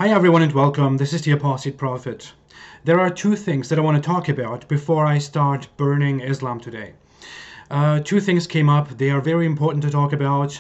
Hi everyone and welcome. This is the Apostate Prophet. There are two things that I want to talk about before I start burning Islam today. Two things came up. They are very important to talk about.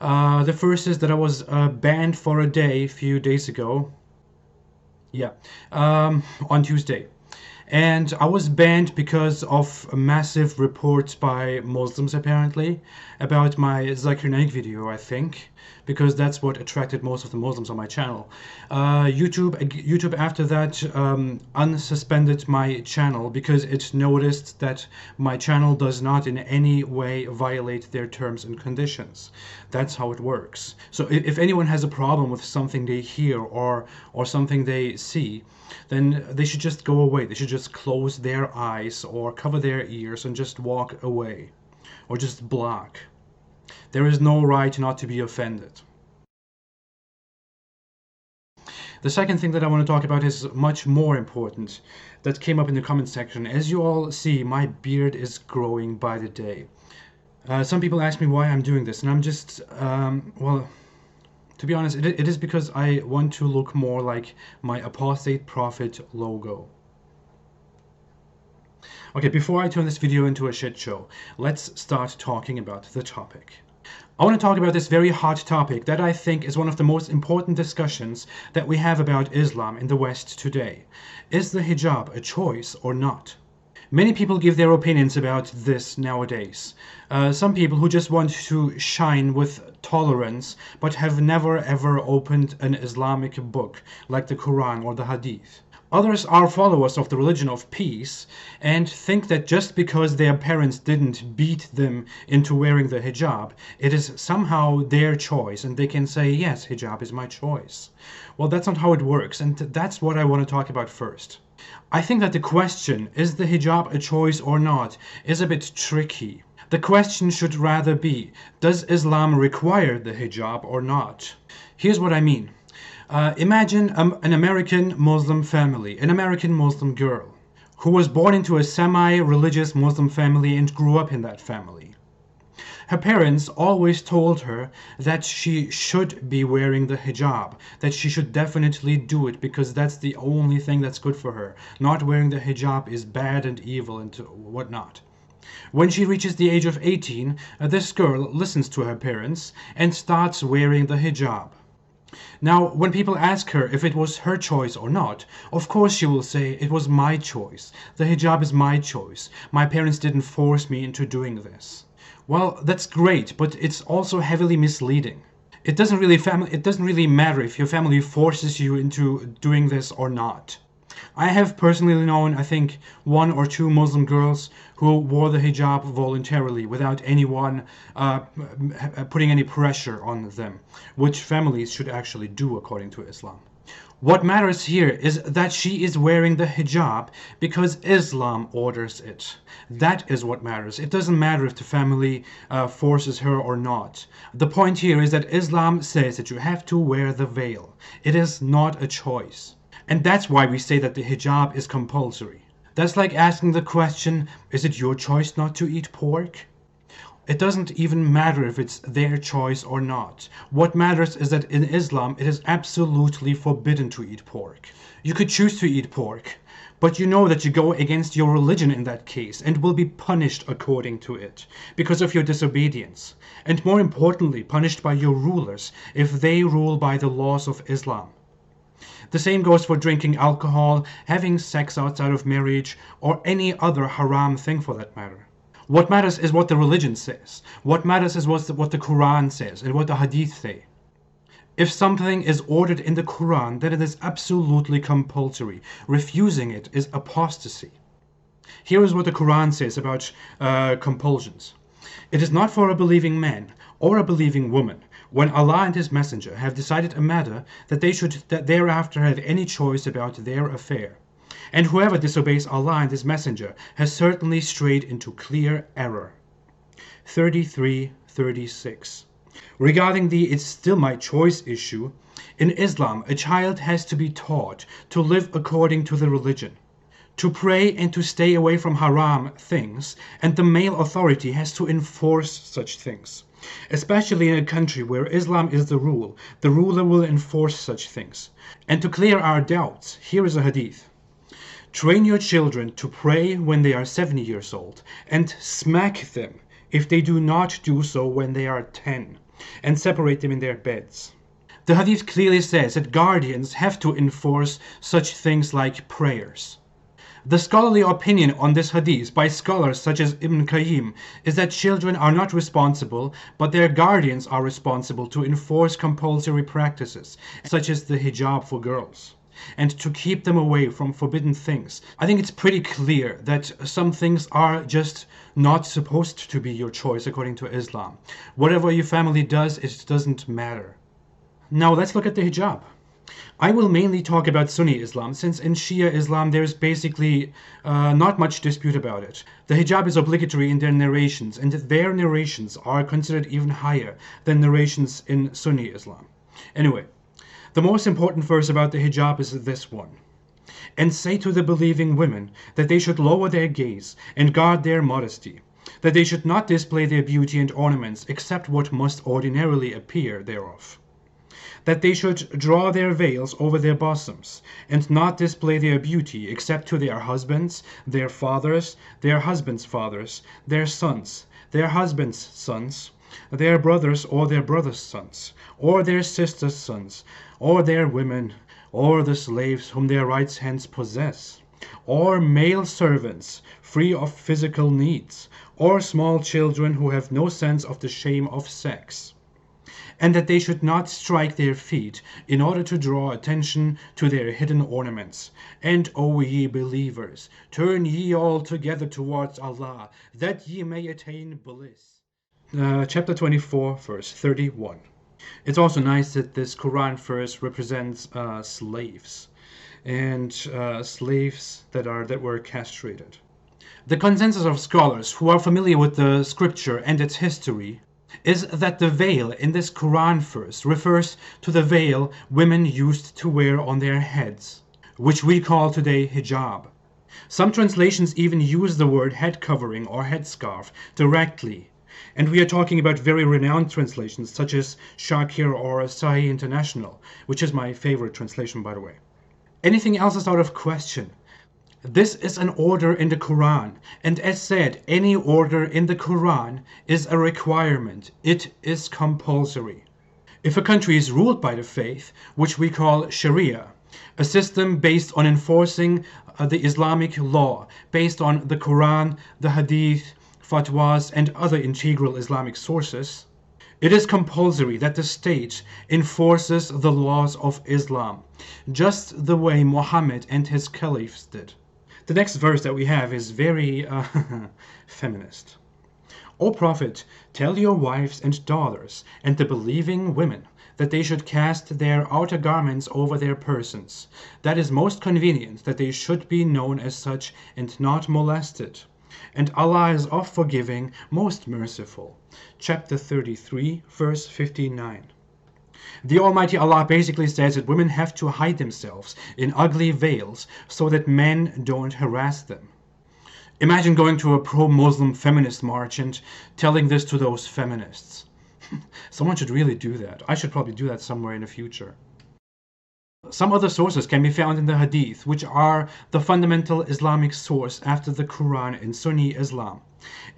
The first is that I was banned for a day a few days ago. Yeah, on Tuesday. And I was banned because of massive reports by Muslims apparently about my Zakir Naik video, I think, because that's what attracted most of the Muslims on my channel. YouTube after that unsuspended my channel because it noticed that my channel does not in any way violate their terms and conditions. That's how it works. So if anyone has a problem with something they hear or something they see, then they should just go away. They should just close their eyes or cover their ears and just walk away or just block. There is no right not to be offended. The second thing that I want to talk about is much more important that came up in the comment section. As you all see, my beard is growing by the day. Some people ask me why I'm doing this, and I'm just, well, to be honest, it is because I want to look more like my Apostate Prophet logo. Okay, before I turn this video into a shit show, let's start talking about the topic. I want to talk about this very hot topic that I think is one of the most important discussions that we have about Islam in the West today. Is the hijab a choice or not? Many people give their opinions about this nowadays. Some people who just want to shine with tolerance but have never ever opened an Islamic book like the Quran or the Hadith. Others are followers of the religion of peace and think that just because their parents didn't beat them into wearing the hijab, it is somehow their choice and they can say, yes, hijab is my choice. Well, that's not how it works, and that's what I want to talk about first. I think that the question, is the hijab a choice or not, is a bit tricky. The question should rather be, does Islam require the hijab or not? Here's what I mean. Imagine an American Muslim family, an American Muslim girl, who was born into a semi-religious Muslim family and grew up in that family. Her parents always told her that she should be wearing the hijab, that she should definitely do it because that's the only thing that's good for her. Not wearing the hijab is bad and evil and whatnot. When she reaches the age of 18, this girl listens to her parents and starts wearing the hijab. Now, when people ask her if it was her choice or not, of course she will say, it was my choice. The hijab is my choice. My parents didn't force me into doing this. Well, that's great, but it's also heavily misleading. It doesn't really matter if your family forces you into doing this or not. I have personally known, I think, 1 or 2 Muslim girls who wore the hijab voluntarily without anyone putting any pressure on them, which families should actually do according to Islam. What matters here is that she is wearing the hijab because Islam orders it. That is what matters. It doesn't matter if the family forces her or not. The point here is that Islam says that you have to wear the veil. It is not a choice. And that's why we say that the hijab is compulsory. That's like asking the question, is it your choice not to eat pork? It doesn't even matter if it's their choice or not. What matters is that in Islam, it is absolutely forbidden to eat pork. You could choose to eat pork, but you know that you go against your religion in that case and will be punished according to it because of your disobedience. And more importantly, punished by your rulers if they rule by the laws of Islam. The same goes for drinking alcohol, having sex outside of marriage, or any other haram thing for that matter. What matters is what the religion says. What matters is what the Quran says and what the Hadith say. If something is ordered in the Quran, then it is absolutely compulsory. Refusing it is apostasy. Here is what the Quran says about compulsions. It is not for a believing man or a believing woman, when Allah and His Messenger have decided a matter, that they should thereafter have any choice about their affair. And whoever disobeys Allah and His Messenger has certainly strayed into clear error. 33:36. Regarding the "it's still my choice" issue, in Islam a child has to be taught to live according to the religion, to pray and to stay away from haram things, and the male authority has to enforce such things. Especially in a country where Islam is the rule, the ruler will enforce such things. And to clear our doubts, here is a hadith. Train your children to pray when they are 70 years old, and smack them if they do not do so when they are 10, and separate them in their beds. The hadith clearly says that guardians have to enforce such things like prayers. The scholarly opinion on this hadith by scholars such as Ibn Qayyim is that children are not responsible, but their guardians are responsible to enforce compulsory practices, such as the hijab for girls, and to keep them away from forbidden things. I think it's pretty clear that some things are just not supposed to be your choice according to Islam. Whatever your family does, it doesn't matter. Now let's look at the hijab. I will mainly talk about Sunni Islam, since in Shia Islam there's basically not much dispute about it. The hijab is obligatory in their narrations, and their narrations are considered even higher than narrations in Sunni Islam. Anyway, the most important verse about the hijab is this one. And say to the believing women that they should lower their gaze and guard their modesty, that they should not display their beauty and ornaments except what must ordinarily appear thereof, that they should draw their veils over their bosoms, and not display their beauty except to their husbands, their fathers, their husbands' fathers, their sons, their husbands' sons, their brothers or their brothers' sons, or their sisters' sons, or their women, or the slaves whom their right hands possess, or male servants free of physical needs, or small children who have no sense of the shame of sex, and that they should not strike their feet in order to draw attention to their hidden ornaments. And, O ye believers, turn ye all together towards Allah, that ye may attain bliss. Chapter 24, verse 31. It's also nice that this Quran verse represents slaves, and slaves that were castrated. The consensus of scholars who are familiar with the scripture and its history is that the veil in this Quran verse refers to the veil women used to wear on their heads, which we call today hijab. Some translations even use the word head covering or headscarf directly, and we are talking about very renowned translations such as Shakir or Sahih International, which is my favorite translation, by the way. Anything else is out of question. This is an order in the Quran, and as said, any order in the Quran is a requirement. It is compulsory. If a country is ruled by the faith, which we call Sharia, a system based on enforcing the Islamic law, based on the Quran, the Hadith, fatwas, and other integral Islamic sources, it is compulsory that the state enforces the laws of Islam, just the way Muhammad and his caliphs did. The next verse that we have is very feminist. O Prophet, tell your wives and daughters and the believing women that they should cast their outer garments over their persons. That is most convenient, that they should be known as such and not molested. And Allah is oft forgiving, most merciful. Chapter 33, verse 59. The Almighty Allah basically says that women have to hide themselves in ugly veils so that men don't harass them. Imagine going to a pro-Muslim feminist march and telling this to those feminists. Someone should really do that. I should probably do that somewhere in the future. Some other sources can be found in the Hadith, which are the fundamental Islamic source after the Quran in Sunni Islam.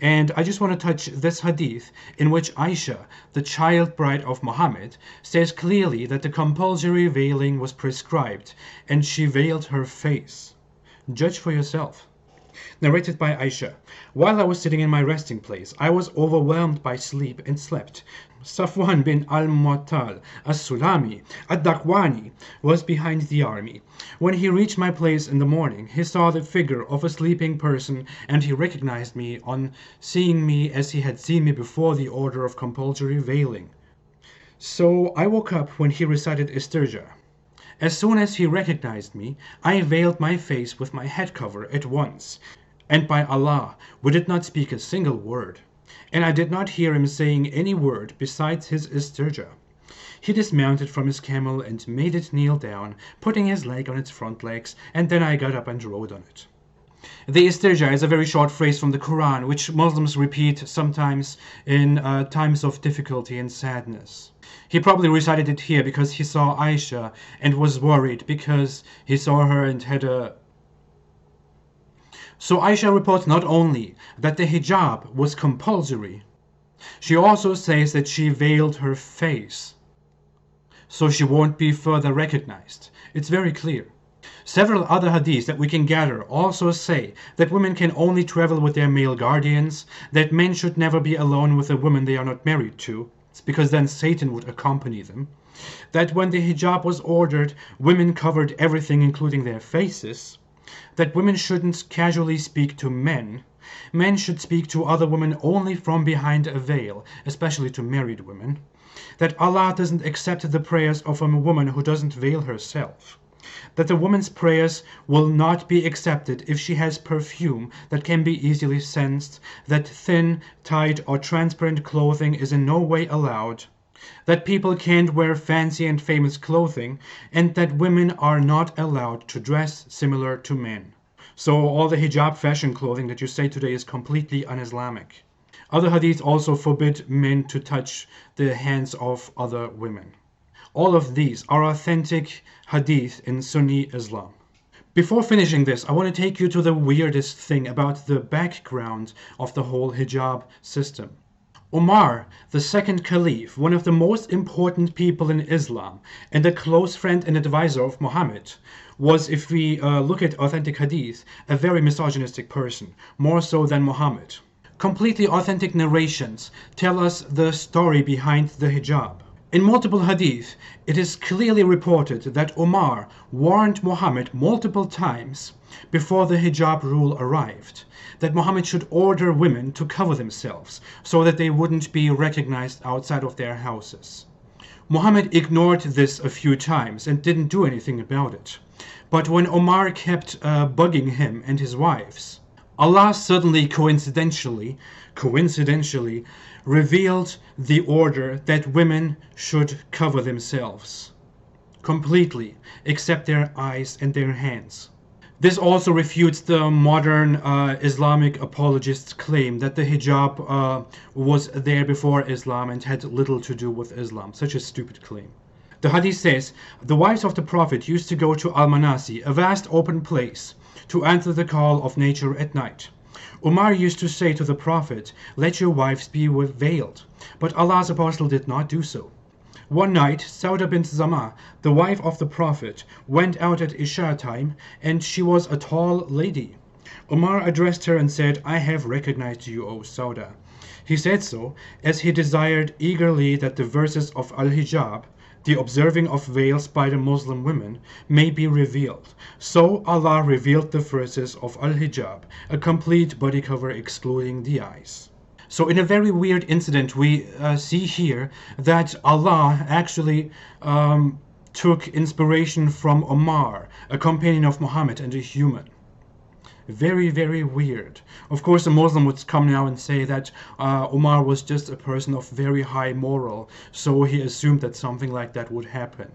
And I just want to touch this Hadith in which Aisha, the child bride of Muhammad, says clearly that the compulsory veiling was prescribed, and she veiled her face. Judge for yourself. Narrated by Aisha. While I was sitting in my resting place, I was overwhelmed by sleep and slept. Safwan bin al-Mu'attal as-Sulami ad-Dakwani was behind the army. When he reached my place in the morning, he saw the figure of a sleeping person, and he recognized me on seeing me as he had seen me before the order of compulsory veiling. So I woke up when he recited Istirja. As soon as he recognized me, I veiled my face with my head cover at once. And by Allah, we did not speak a single word. And I did not hear him saying any word besides his Istirja. He dismounted from his camel and made it kneel down, putting his leg on its front legs, and then I got up and rode on it. The istirja is a very short phrase from the Quran, which Muslims repeat sometimes in times of difficulty and sadness. He probably recited it here because he saw Aisha and was worried because he saw her and had a... So Aisha reports not only that the hijab was compulsory, she also says that she veiled her face so she won't be further recognized. It's very clear. Several other hadiths that we can gather also say that women can only travel with their male guardians, that men should never be alone with a woman they are not married to, it's because then Satan would accompany them, that when the hijab was ordered, women covered everything including their faces, that women shouldn't casually speak to men, men should speak to other women only from behind a veil, especially to married women, that Allah doesn't accept the prayers of a woman who doesn't veil herself, that a woman's prayers will not be accepted if she has perfume that can be easily sensed, that thin, tight, or transparent clothing is in no way allowed, that people can't wear fancy and famous clothing, and that women are not allowed to dress similar to men. So all the hijab fashion clothing that you say today is completely un-Islamic. Other hadiths also forbid men to touch the hands of other women. All of these are authentic hadith in Sunni Islam. Before finishing this, I want to take you to the weirdest thing about the background of the whole hijab system. Umar, the second caliph, one of the most important people in Islam, and a close friend and advisor of Muhammad, was, if we look at authentic hadith, a very misogynistic person, more so than Muhammad. Completely authentic narrations tell us the story behind the hijab. In multiple hadith, it is clearly reported that Umar warned Muhammad multiple times before the hijab rule arrived, that Muhammad should order women to cover themselves so that they wouldn't be recognized outside of their houses. Muhammad ignored this a few times and didn't do anything about it. But when Umar kept bugging him and his wives, Allah suddenly coincidentally revealed the order that women should cover themselves completely, except their eyes and their hands. This also refutes the modern Islamic apologists' claim that the hijab was there before Islam and had little to do with Islam. Such a stupid claim. The hadith says, the wives of the Prophet used to go to Al-Manasi, a vast open place, to answer the call of nature at night. Umar used to say to the Prophet, let your wives be veiled, but Allah's apostle did not do so. One night, Sauda bint Zama, the wife of the Prophet, went out at Isha time, and she was a tall lady. Umar addressed her and said, I have recognized you, O Sauda. He said so, as he desired eagerly that the verses of Al-Hijab, the observing of veils by the Muslim women, may be revealed. So Allah revealed the verses of Al-Hijab, a complete body cover excluding the eyes. So in a very weird incident, we see here that Allah actually took inspiration from Umar, a companion of Muhammad and a human. Very, very weird. Of course, a Muslim would come now and say that Umar was just a person of very high moral, so he assumed that something like that would happen.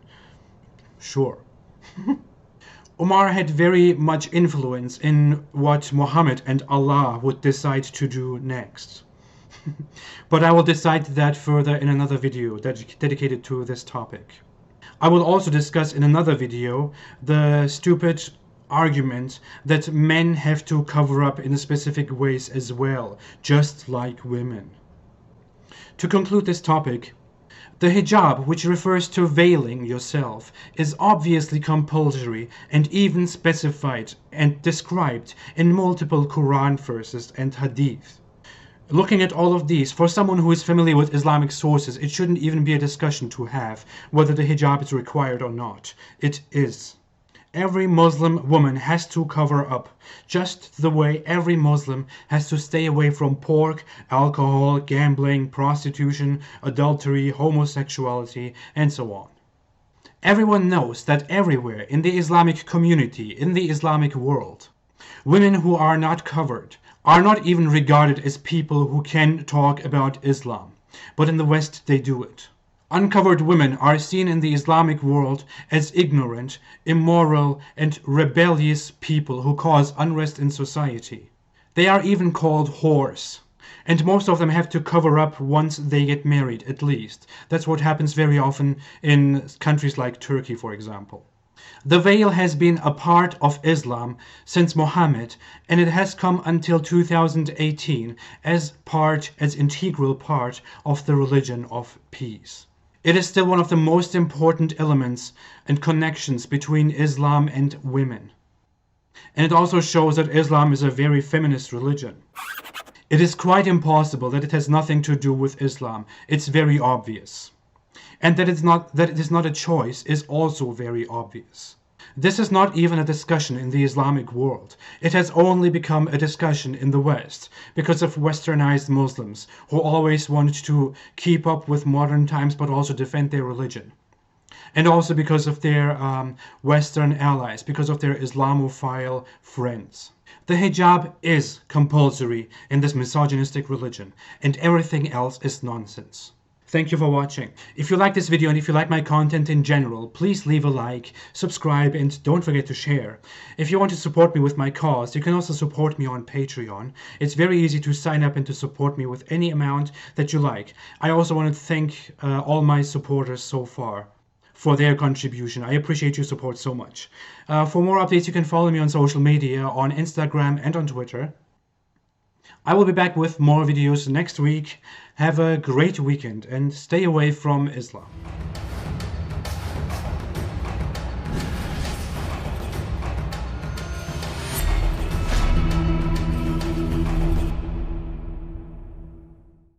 Sure. Umar had very much influence in what Muhammad and Allah would decide to do next. But I will decide that further in another video dedicated to this topic. I will also discuss in another video the stupid argument that men have to cover up in specific ways as well, just like women. To conclude this topic, the hijab, which refers to veiling yourself, is obviously compulsory and even specified and described in multiple Quran verses and hadith. Looking at all of these, for someone who is familiar with Islamic sources, it shouldn't even be a discussion to have whether the hijab is required or not. It is. Every Muslim woman has to cover up, just the way every Muslim has to stay away from pork, alcohol, gambling, prostitution, adultery, homosexuality, and so on. Everyone knows that everywhere in the Islamic community, in the Islamic world, women who are not covered are not even regarded as people who can talk about Islam, but in the West they do it. Uncovered women are seen in the Islamic world as ignorant, immoral, and rebellious people who cause unrest in society. They are even called whores. And most of them have to cover up once they get married, at least. That's what happens very often in countries like Turkey, for example. The veil has been a part of Islam since Muhammad, and it has come until 2018 as integral part of the religion of peace. It is still one of the most important elements and connections between Islam and women. And it also shows that Islam is a very feminist religion. It is quite impossible that it has nothing to do with Islam. It's very obvious. And that it is not a choice is also very obvious. This is not even a discussion in the Islamic world. It has only become a discussion in the West because of westernized Muslims who always wanted to keep up with modern times but also defend their religion. And also because of their Western allies, because of their Islamophile friends. The hijab is compulsory in this misogynistic religion, and everything else is nonsense. Thank you for watching. If you like this video and if you like my content in general, please leave a like, subscribe, and don't forget to share. If you want to support me with my cause, you can also support me on Patreon. It's very easy to sign up and to support me with any amount that you like. I also want to thank all my supporters so far for their contribution. I appreciate your support so much. For more updates, you can follow me on social media, on Instagram and on Twitter. I will be back with more videos next week. Have a great weekend and stay away from Islam.